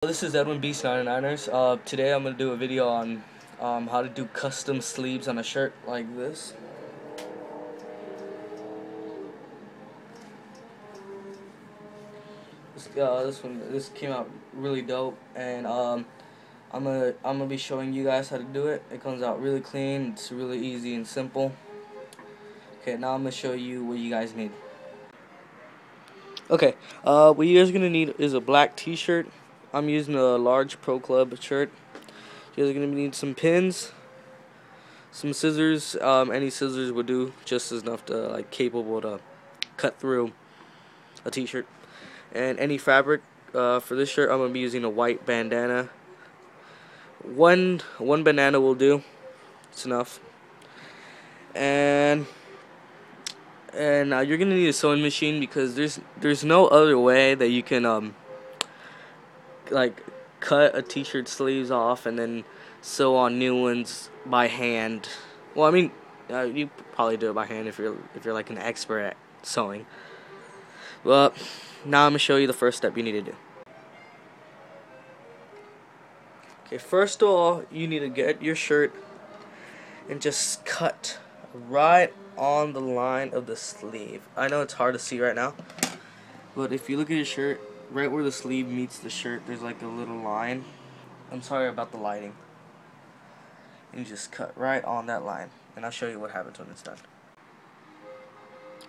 This is Edwin Beast 99ers. Today I'm going to do a video on how to do custom sleeves on a shirt like this. This came out really dope, and I'm gonna be showing you guys how to do it. It comes out really clean. It's really easy and simple. Okay, now I'm gonna show you what you guys need. Okay, what you guys are gonna need is a black T-shirt. I'm using a large Pro Club shirt. You guys are gonna need some pins, some scissors. Any scissors would do, just enough to capable to cut through a T-shirt. And any fabric. For this shirt, I'm gonna be using a white bandana. One bandana will do. It's enough. And you're gonna need a sewing machine because there's no other way that you can cut a T-shirt sleeves off and then sew on new ones by hand. Well, I mean, you probably do it by hand if you're like an expert at sewing. Well, now I'm gonna show you the first step you need to do. Okay, first of all, you need to get your shirt and just cut right on the line of the sleeve. I know it's hard to see right now, but if you look at your shirt, right where the sleeve meets the shirt, there's like a little line. I'm sorry about the lighting. And you just cut right on that line, and I'll show you what happens when it's done.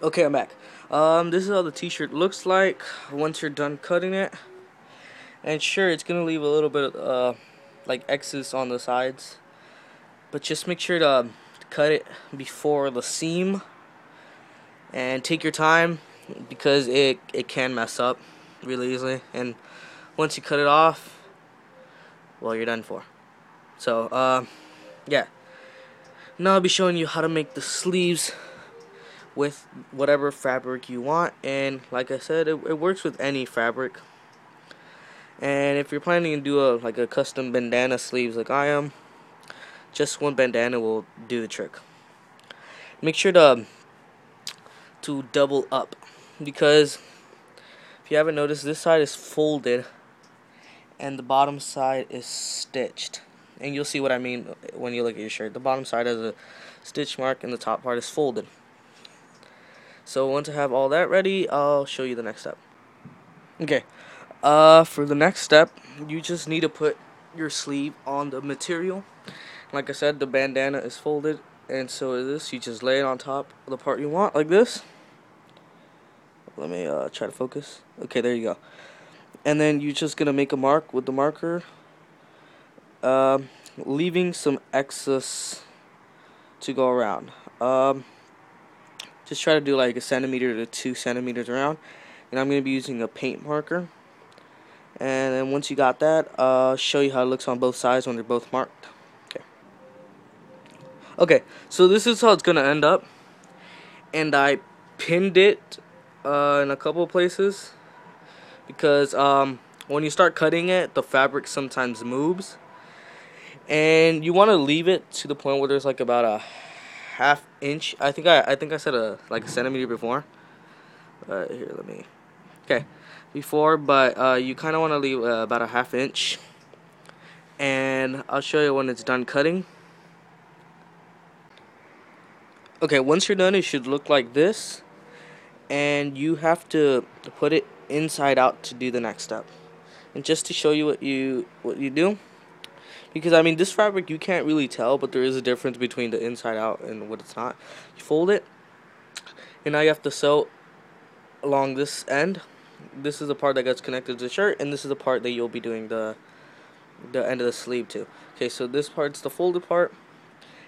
Okay, I'm back. This is how the T-shirt looks like once you're done cutting it. And sure, it's gonna leave a little bit of like excess on the sides, but just make sure to cut it before the seam, and take your time because it can mess up really easily. And once you cut it off, well, you're done for. So yeah, now I'll be showing you how to make the sleeves with whatever fabric you want. And like I said, it works with any fabric. And if you're planning to do a custom bandana sleeves like I am, just one bandana will do the trick. Make sure to double up, because if you haven't noticed, this side is folded and the bottom side is stitched. And you'll see what I mean when you look at your shirt. The bottom side has a stitch mark and the top part is folded. So once I have all that ready, I'll show you the next step. Okay, for the next step, you just need to put your sleeve on the material. Like I said, the bandana is folded, and so is this. You just lay it on top of the part you want, like this. Let me try to focus. Okay, there you go. And then you're just gonna make a mark with the marker, leaving some excess to go around. Just try to do like 1 centimeter to 2 centimeters around, and I'm gonna be using a paint marker. And then once you got that, I'll show you how it looks on both sides when they're both marked. Okay, so this is how it's gonna end up, and I pinned it in a couple of places because when you start cutting it, the fabric sometimes moves, and you want to leave it to the point where there's like about a ½ inch. I think I said like 1 centimeter before. Here, let me. Okay, before, but you kind of want to leave about a ½ inch, and I'll show you when it's done cutting. Okay, once you're done, it should look like this, and you have to put it inside out to do the next step. And just to show you what you do, because I mean this fabric you can't really tell, but there is a difference between the inside out and what it's not. You fold it, and now you have to sew along this end. This is the part that gets connected to the shirt, and this is the part that you'll be doing the end of the sleeve to. Okay, so this part's the folded part,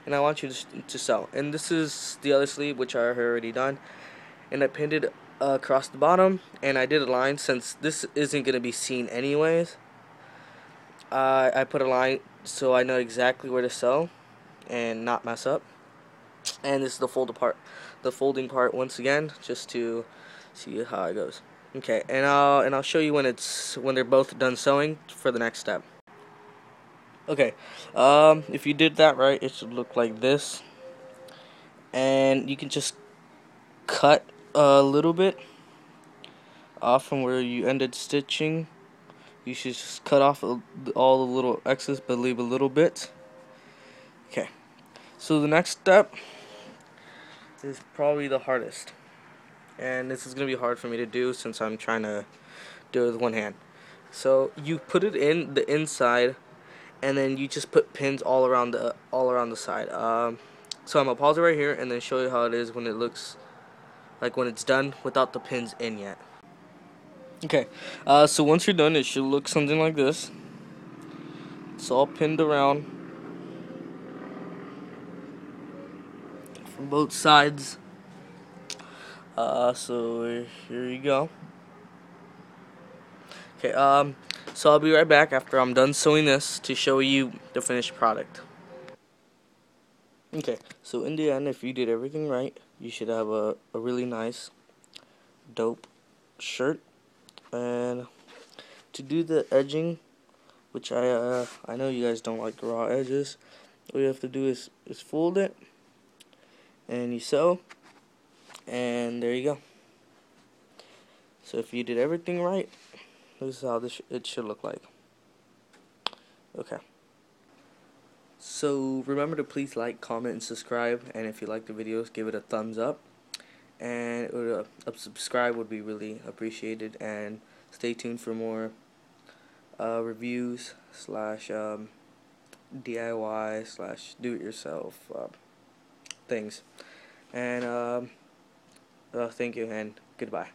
and I want you to sew. And this is the other sleeve, which I already done, and I pinned it across the bottom, and I did a line since this isn't going to be seen anyways. I put a line so I know exactly where to sew and not mess up. And this is the folding part once again, just to see how it goes. Okay, and I'll show you when they're both done sewing for the next step. Okay, if you did that right, it should look like this, and you can just cut a little bit off from where you ended stitching You should just cut off all the little excess, but leave a little bit. Okay, so the next step is probably the hardest, and this is gonna be hard for me to do since I'm trying to do it with one hand. So you put it in the inside, and then you just put pins all around the side. So I'm gonna pause it right here and then show you how it is when it looks like when it's done without the pins in yet. Okay, so once you're done, it should look something like this. It's all pinned around from both sides. So here you go. Okay, so I'll be right back after I'm done sewing this to show you the finished product. Okay, so in the end, if you did everything right, you should have a really nice, dope shirt. And to do the edging, which I know you guys don't like raw edges, all you have to do is fold it, and you sew, and there you go. So if you did everything right, this is how it should look like. Okay. So remember to please like, comment, and subscribe, and if you like the videos, give it a thumbs up, and a subscribe would be really appreciated, and stay tuned for more reviews slash DIY slash do-it-yourself things. And thank you and goodbye.